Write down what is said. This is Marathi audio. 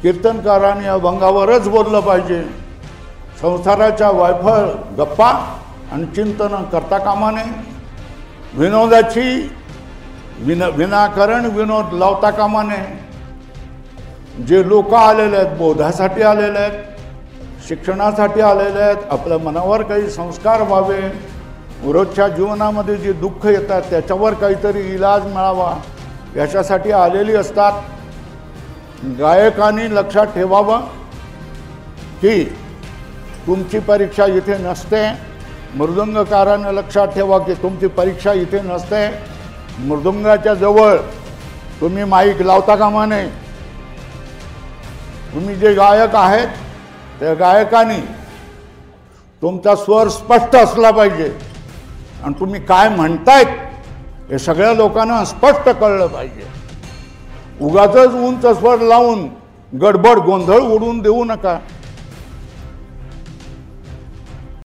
कीर्तनकारांनी अभंगावरच बोललं पाहिजे। संसाराच्या वायफळ गप्पा आणि चिंतन करता कामा नये। विनोदाची विनाकारण विनोद लावता कामा नये। जे लोक आलेले आहेत, बोधासाठी आलेले आहेत, शिक्षणासाठी आलेले आहेत, आपल्या मनावर काही संस्कार व्हावे, रोजच्या जीवनामध्ये जे दुःख येतात त्याच्यावर काहीतरी इलाज मिळावा, याच्यासाठी आलेली असतात। गायकांनी लक्षात ठेवावं की तुमची परीक्षा इथे नसते। मृदंगकारांनी लक्षात ठेवा की तुमची परीक्षा इथे नसते। मृदंगाच्या जवळ तुम्ही माईक लावता कामा नये। तुम्ही जे गायक आहेत त्या गायकांनी तुमचा स्वर स्पष्ट असला पाहिजे आणि तुम्ही काय म्हणतायत हे सगळ्या लोकांना स्पष्ट कळलं पाहिजे। उगाचच उंच स्वर लावून गडबड गोंधळ उडवून देऊ नका।